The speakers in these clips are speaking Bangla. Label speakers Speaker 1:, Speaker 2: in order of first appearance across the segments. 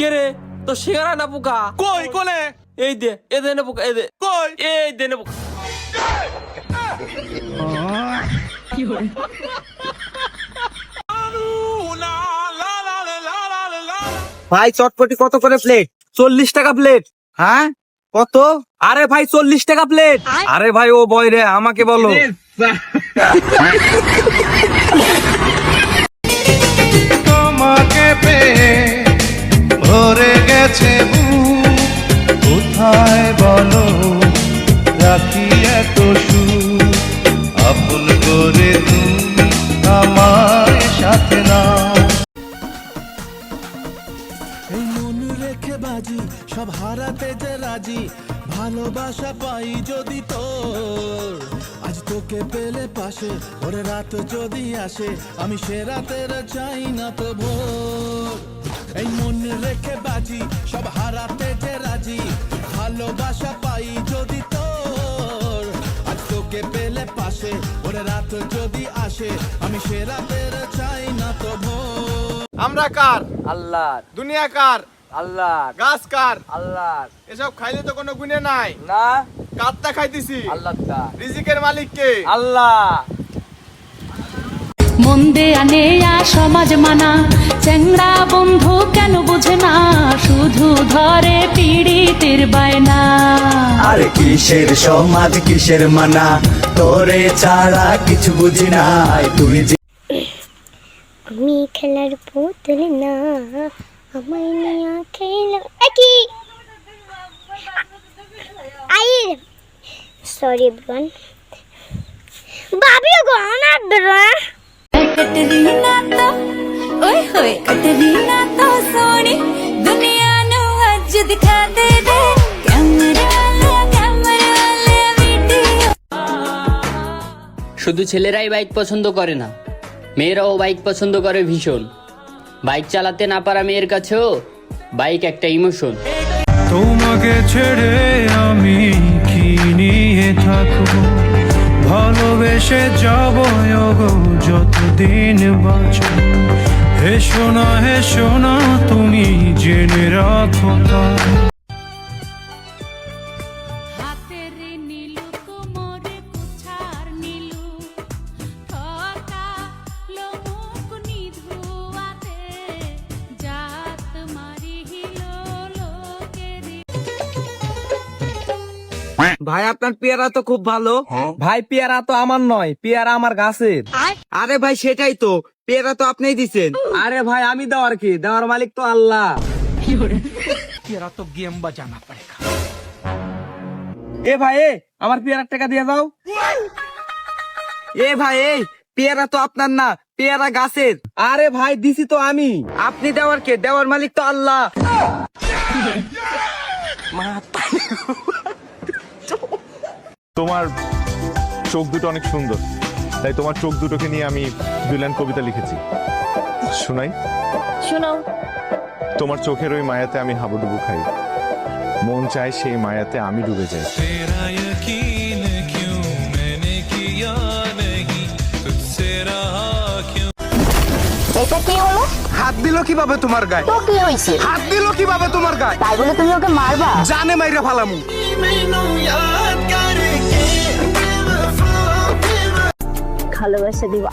Speaker 1: কে রে তো সিঙ্গারা না পোকা
Speaker 2: কই কোনে
Speaker 1: এই দে এ দে না পোকা এ দে
Speaker 2: কই
Speaker 1: এই দে না পোকা
Speaker 3: ভাই চটপটি কত করে প্লেট? 40 টাকা প্লেট। হ্যাঁ কত? আরে ভাই 40 টাকা প্লেট। আরে ভাই ও বয় রে, আমাকে বলো।
Speaker 4: তোমাকে পেয়ে ভরে গেছে বুক, কোথায় বলো রাখি এত সুখ, আপন করে তুমি আমার সাথে না।
Speaker 5: এই মন রেখে বাজি সব হারাতে যে রাজি, ভালোবাসা পাই যদি তোর, আজ তোকে পেলে পাশে ওরে রাত যদি আসে, আমি সে রাতের চাই না তো ভোর। এই মন রেখে বাজি সব হারাতে যে রাজি, ভালোবাসা পাই যদি তোর, আজ তোকে পেলে পাশে ওরে রাত যদি আসে, আমি সে রাতের চাই না তো ভোর।
Speaker 2: আমরা কার?
Speaker 1: আল্লাহর
Speaker 2: দুনিয়া কার?
Speaker 1: আল্লাহর
Speaker 2: গাছ কার?
Speaker 1: আল্লাহর
Speaker 2: এসব খাইলে তো কোনো গুণে নাই।
Speaker 1: না
Speaker 2: কারটা খাইতেছি?
Speaker 1: আল্লাহটা
Speaker 2: রিজিকের মালিক কে?
Speaker 1: আল্লাহ
Speaker 6: মন্দে আনেয়া সমাজ মানা, চ্যাংড়া বন্ধু কেন বুঝে না, শুধু ধরে পীড়িতের বায়না।
Speaker 7: আরে কিসের সমাজ কিসের মানা, তোরে ছাড়া কিছু বুঝি না। তুই যে
Speaker 8: আমি খেলার পুতুল না, আমায় নিয়ে খেলা কি আই সরি এভরিওয়ান ভাবিও গো না বেরা
Speaker 6: कटरीना तो ओए होए कटरीना तो सोनी दुनिया नु अज दिखा दे दे, कैमरा वाले वीडियो।
Speaker 9: শুধু ছেলেরাই বাইক পছন্দ করে না, মেয়েরাও বাইক পছন্দ করে ভীষণ। বাইক চালাতে না পারা মেয়ের কাছেও বাইক একটা ইমোশন।
Speaker 4: তোমাকে ছেড়ে আমি কি নিয়ে থাকবো, ভালোবেসে যাব গো যতদিন বাঁচব। হেসো না তুমি জেনে রাখো।
Speaker 6: হাতের নীলু কোমরে কুছার নীলু, ঠকা লোমুক নিধুয়াতে, জাত মারি হিলো লোকেরি।
Speaker 3: ভাই আপনার পেয়ারা তো খুব ভালো। ভাই পেয়ারা তো আমার নয়, পেয়ারা আমার গাছের। আরে ভাই সেটাই তো, পেয়ারা তো আপনিই দিছেন। আরে ভাই আমি দেওয়ার কি, দেওয়ার মালিক তো আল্লাহ। পেয়ারা তো গেম বাজানা পড়েগা। এ ভাই আমার পেয়ারার টাকা দিয়ে দাও। এ ভাই পেয়ারা তো আপনার না, পেয়ারা গাছের। আরে ভাই দিছি তো আমি, আপনি দেওয়ার কে, দেওয়ার মালিক তো আল্লাহ।
Speaker 10: তোমার চোখ দুটো অনেক সুন্দর, তাই তোমার চোখ দুটোকে নিয়ে আমি 2 লাইন কবিতা লিখেছি, শোনাই?
Speaker 8: শোনাও।
Speaker 10: তোমার চোখের ওই মায়াতে আমি হাবুডুবু খাই, মন চায় সেই মায়াতে আমি ডুবে যাই।
Speaker 4: तेरा यकीन क्यों मैंने किया नहीं, तुझसे रहा क्यों।
Speaker 8: এটা কি হলো?
Speaker 3: হাত দিল কিভাবে তোমার গায়ে?
Speaker 8: তো কি হইছে?
Speaker 3: হাত দিল কিভাবে তোমার গায়ে?
Speaker 8: তাই বলে তুমি ওকে মারবা?
Speaker 3: জানে মাইরা ফালামু।
Speaker 8: ভালোবাসা দিবা?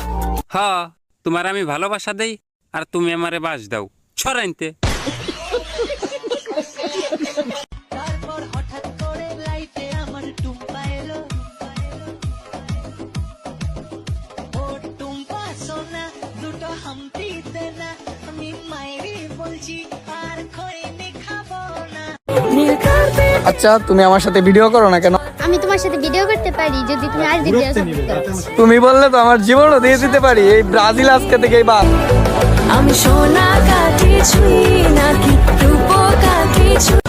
Speaker 11: হ্যাঁ, তোমার আমি ভালোবাসা দেই আর তুমি আমারে বাস দাও ছড়াইতে।
Speaker 6: তারপর হঠাৎ করে লাইফে আমার টুম্পা এলো, ও টুম্পা সোনা দুটো হামটি দে না, আমি মায়েরই বলছি আর খইনি খাবো না।
Speaker 3: আচ্ছা তুমি আমার সাথে ভিডিও করো না কেন?
Speaker 8: আমি তোমার সাথে ভিডিও করতে পারি যদি তুমি আর ভিডিও করো।
Speaker 3: তুমি বললে তো আমার জীবনও দিয়ে দিতে পারি। এই ব্রাজিল আজকে থেকে এবার
Speaker 6: আমি সোনা কাটি ছুঁই নাকি রূপো কাটি ছুঁই।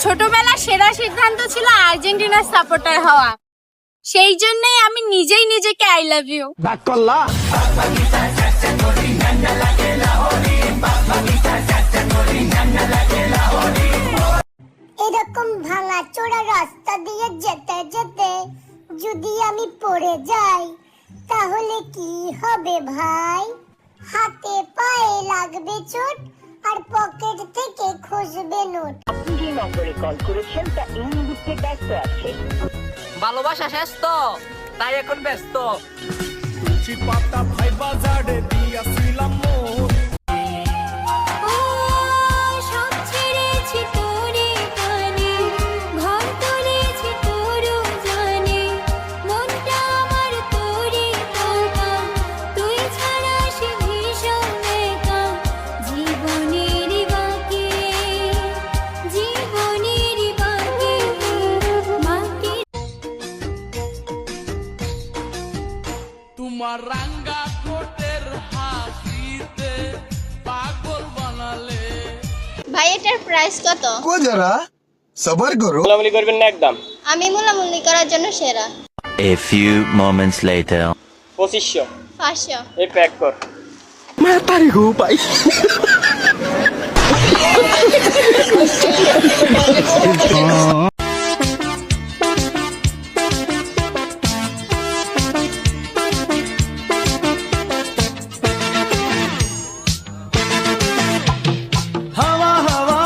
Speaker 8: ছোটবেলার সেরা সিদ্ধান্ত ছিল আর্জেন্টিনার সাপোর্টার হওয়া, সেই জন্যই আমি নিজেই নিজেকে আই লাভ ইউ। এরকম ভাঙা চোরা রাস্তা দিয়ে যেতে যেতে যদি আমি পড়ে যাই তাহলে কি হবে ভাই? হাতে পায়ে লাগবে চোট আর পকেট থেকে বসবে নোট।
Speaker 3: ভালোবাসা শেষ তো, তাই এখন ব্যস্ত।
Speaker 8: সব ছেড়েছি তোরে টানে, ঘর তুলেছি তোর জানে, মনটা আমার তোরে টাকা, তুই ছাড়া সে ভীষণ একা, জীবনের বাকি মাটি।
Speaker 5: তোমার রাঙ্গা কোটের হাসিতে পাগল বানালে।
Speaker 8: ভাই এটার প্রাইস কত?
Speaker 7: ও যারা সবার করো।
Speaker 1: মোলামুলি করবেন না একদম।
Speaker 8: আমি মোলামুলি করার জন্য সেরা।
Speaker 7: A few moments later.
Speaker 1: 2500
Speaker 8: 500।
Speaker 1: এই প্যাক কর।
Speaker 5: हवा हवा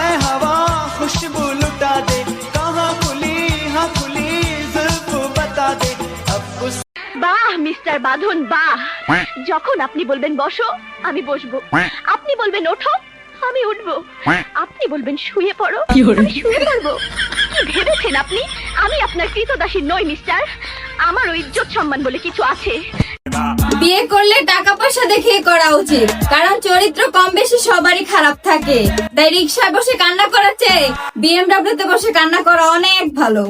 Speaker 5: ऐ हवा खुशबू लुटा दे, कहाँ खुली हाँ खुली जुल्फ बता दे अब उस।
Speaker 8: বাহ মিস্টার বাঁধন বাহ, যখন আপনি বলবেন বসো আমি বসবো, আপনি বলবেন ওঠো আমি উঠবো, আপনি বলবেন শুয়ে পড়ো আমি শুয়ে পড়বো। কি ভেবেছেন আপনি আমি আপনার কৃতদাসী নই মিস্টার? আমারও ইজ্জত সম্মান বলে কিছু আছে। বিয়ে করলে টাকা পয়সা দেখে করা উচিত, কারণ চরিত্র কম বেশি সবারই খারাপ থাকে। তাই রিক্সায় বসে কান্না করার চেয়ে BMW তে বসে কান্না করা অনেক ভালো।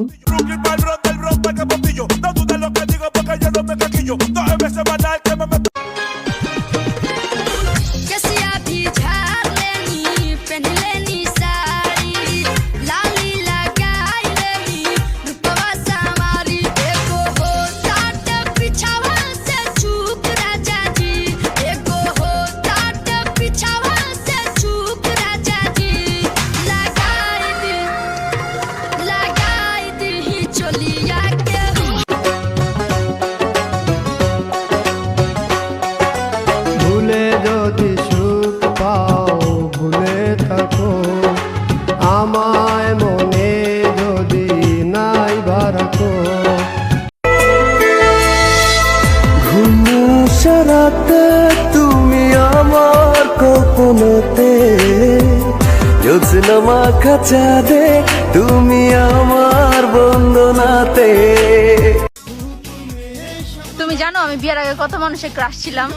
Speaker 5: ভুলে যদি সুখ পাও ভুলে থাকো, আমায় মনে যদি নাই বারাকো। ঘুমাতে তুমি আমার কল্পনাতে, জ্যোৎস্না মাখা চাঁদে তুমি আমার বন্দনাতে।
Speaker 8: তুমি জানো আমি বিয়ের আগে কত মানুষের ক্রাশ ছিলাম?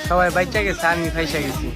Speaker 3: সবাই বাচ্চা গেছে, আমি ফাইসা গেছি।